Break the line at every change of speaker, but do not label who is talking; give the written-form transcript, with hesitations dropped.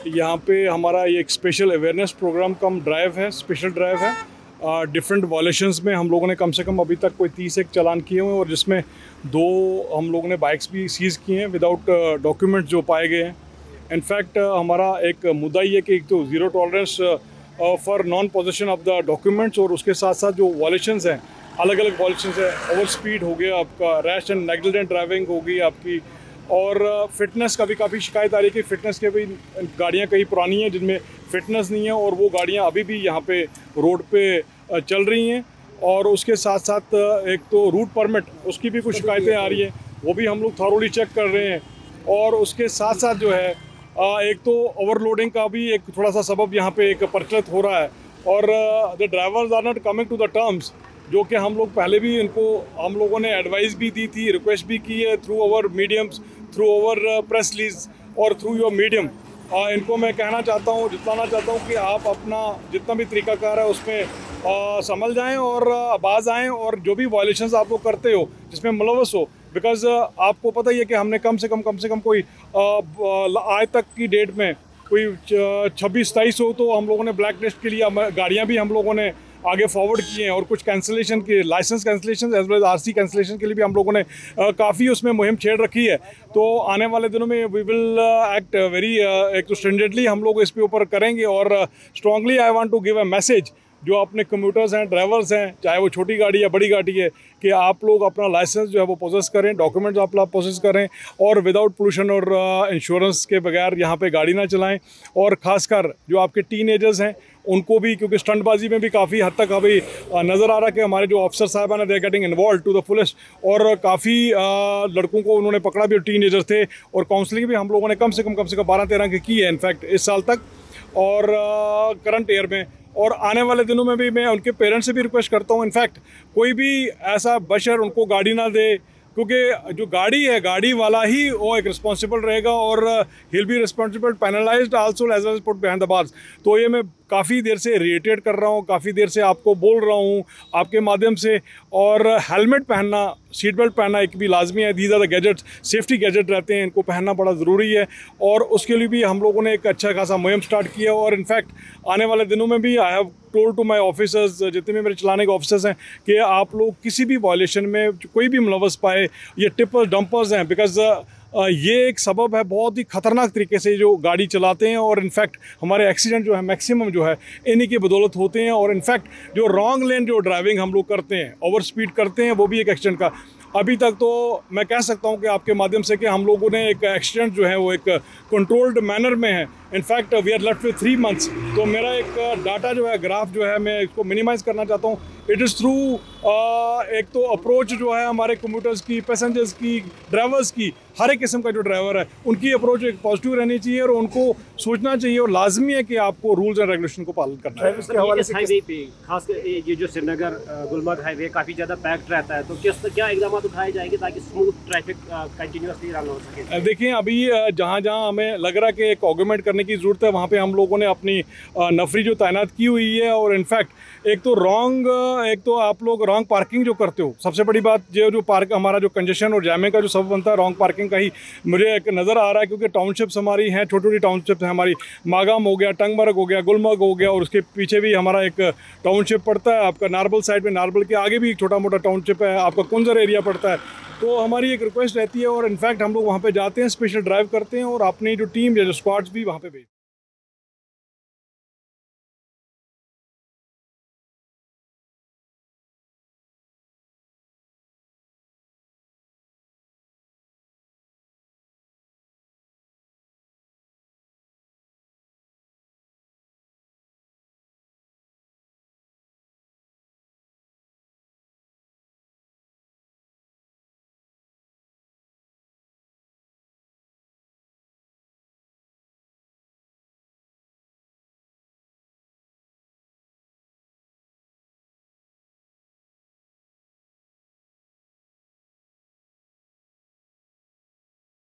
यहाँ पे हमारा ये एक स्पेशल अवेयरनेस प्रोग्राम कम ड्राइव है, स्पेशल ड्राइव है। डिफरेंट वॉलेशंस में हम लोगों ने कम से कम अभी तक कोई 30 एक चालान किए हुए हैं और जिसमें 2 हम लोगों ने बाइक्स भी सीज़ किए हैं विदाउट डॉक्यूमेंट जो पाए गए हैं। इनफैक्ट हमारा एक मुद्दा ये कि एक तो zero tolerance for non possession of the documents, और उसके साथ साथ जो वॉलेशंस हैं, अलग अलग वॉलेशंस है, ओवर स्पीड हो गया आपका, रैश एंड नेग्लिजेंट ड्राइविंग हो गई आपकी, और फिटनेस का भी काफ़ी शिकायत आ रही है कि फ़िटनेस के भी गाड़ियाँ कई पुरानी हैं जिनमें फ़िटनेस नहीं है और वो गाड़ियाँ अभी भी यहाँ पे रोड पे चल रही हैं। और उसके साथ साथ एक तो रूट परमिट, उसकी भी कुछ शिकायतें आ रही हैं, वो भी हम लोग थॉरोली चेक कर रहे हैं। और उसके साथ साथ जो है एक तो ओवरलोडिंग का भी एक थोड़ा सा सबब यहाँ पे एक प्रचलित हो रहा है, और the drivers are not coming to the terms, जो कि हम लोग पहले भी इनको हम लोगों ने एडवाइस भी दी थी, रिक्वेस्ट भी की है through our mediums, through our press release और थ्रू योर मीडियम। इनको मैं कहना चाहता हूँ, जिताना चाहता हूँ कि आप अपना जितना भी तरीकाकार है उसमें संभल जाएं और बाज आएँ, और जो भी वायलेशंस आप लोग करते हो जिसमें मुलव्वस हो, बिकॉज आपको पता ही है कि हमने कम से कम कोई आज तक की डेट में कोई 26-27 हो तो हम लोगों ने ब्लैक लिस्ट के लिए गाड़ियाँ भी हम लोगों ने आगे फॉरवर्ड किए हैं, और कुछ कैंसिलेशन के licence cancellation as well RC cancellation के लिए भी हम लोगों ने काफ़ी उसमें मुहिम छेड़ रखी है। तो आने वाले दिनों में वी विल एक्ट वेरी एक तो स्ट्रिंजेंटली हम लोग इस पे ऊपर करेंगे, और strongly I want to give a message जो अपने कम्यूटर्स हैं, ड्राइवर्स हैं, चाहे वो छोटी गाड़ी या बड़ी गाड़ी है, कि आप लोग अपना लाइसेंस जो है वो प्रोसेस करें, डॉक्यूमेंट्स आप लोग प्रोसेस करें, और विदाउट पोल्यूशन और इंश्योरेंस के बगैर यहाँ पे गाड़ी ना चलाएं। और ख़ासकर जो आपके टीनेजर्स हैं उनको भी, क्योंकि स्टंटबाजी में भी काफ़ी हद तक अभी नज़र आ रहा है कि हमारे जो अफसर साहबान हैं they getting involve to the fullest, और काफ़ी लड़कों को उन्होंने पकड़ा भी, टीनेजर थे, और काउंसलिंग भी हम लोगों ने कम से कम 12-13 की है इनफैक्ट इस साल तक और करंट ईयर में। और आने वाले दिनों में भी मैं उनके पेरेंट्स से भी रिक्वेस्ट करता हूँ इनफैक्ट कोई भी ऐसा बशर उनको गाड़ी ना दे, क्योंकि जो गाड़ी है, गाड़ी वाला ही वो एक रिस्पॉन्सिबल रहेगा, और he will be responsible penalised also as well as put behind the bars. तो ये मैं काफ़ी देर से रिएटेट कर रहा हूँ, काफ़ी देर से आपको बोल रहा हूँ आपके माध्यम से। और हेलमेट पहनना, सीट बेल्ट पहनना एक भी लाजमी है। These are the gadgets, safety gadget रहते हैं, इनको पहनना बड़ा ज़रूरी है, और उसके लिए भी हम लोगों ने एक अच्छा खासा मुहिम स्टार्ट किया। और इनफैक्ट आने वाले दिनों में भी I have told to my officers, जितने भी मेरे चलाने के ऑफिसर्स हैं, कि आप लोग किसी भी वायलेशन में कोई भी मुलव्वस पाए, ये टिपर्स डंपर्स हैं, बिकॉज ये एक सबब है, बहुत ही ख़तरनाक तरीके से जो गाड़ी चलाते हैं, और इनफैक्ट हमारे एक्सीडेंट जो है मैक्सिमम जो है इन्हीं की बदौलत होते हैं। और इनफैक्ट जो रॉन्ग लेन जो ड्राइविंग हम लोग करते हैं, ओवर स्पीड करते हैं, वो भी एक एक्सीडेंट का अभी तक तो मैं कह सकता हूं कि आपके माध्यम से कि हम लोगों ने एक एक्सीडेंट जो है वो एक कंट्रोल्ड मैनर में है। In fact we are left with 3 months. तो मेरा एक डाटा जो है, ग्राफ जो है, मैं इसको मिनिमाइज़ करना चाहता हूँ। इट इज़ थ्रू एक तो अप्रोच जो है हमारे कम्यूटर्स की, पैसेंजर्स की, ड्राइवर्स की, हर एक किस्म का जो ड्राइवर है उनकी अप्रोच एक पॉजिटिव रहनी चाहिए, और उनको सोचना चाहिए और लाजमी है कि आपको रूल्स एंड रेगुलेशन को पालन करना है।
इसके हवाले से हाईवे पे खासकर ये जो श्रीनगर गुलमर्ग हाईवे काफ़ी ज़्यादा पैक्ड रहता है, तो क्या इकदाम उठाए जाएंगे ताकि स्मूथ ट्रैफिक कंटिन्यूसली रन हो सके? देखिए,
अभी जहाँ जहाँ हमें लग रहा है कि एक ऑगमेंट करने की ज़रूरत है, वहाँ पे हम लोगों ने अपनी नफरी जो तैनात की हुई है। और इनफैक्ट एक तो आप लोग रॉन्ग पार्किंग जो करते हो, सबसे बड़ी बात जो पार्क हमारा जो कंजेशन और जैमिंग का जो सब बनता है, रॉन्ग पार्किंग का ही मुझे एक नज़र आ रहा है, क्योंकि टाउनशिप्स हमारी हैं, छोटी छोटी टाउनशिप्स हैं हमारी, मागाम हो गया, टंगमर्ग हो गया, गुलमर्ग हो गया, और उसके पीछे भी हमारा एक टाउनशिप पड़ता है आपका नारबल साइड में, नारबल के आगे भी एक छोटा मोटा टाउनशिप है आपका, कुंजर एरिया पड़ता है। तो हमारी एक रिक्वेस्ट रहती है, और इनफैक्ट हम लोग वहाँ पे जाते हैं, स्पेशल ड्राइव करते हैं, और अपनी जो टीम या जो स्क्वाड्स भी वहाँ पे भेजते हैं।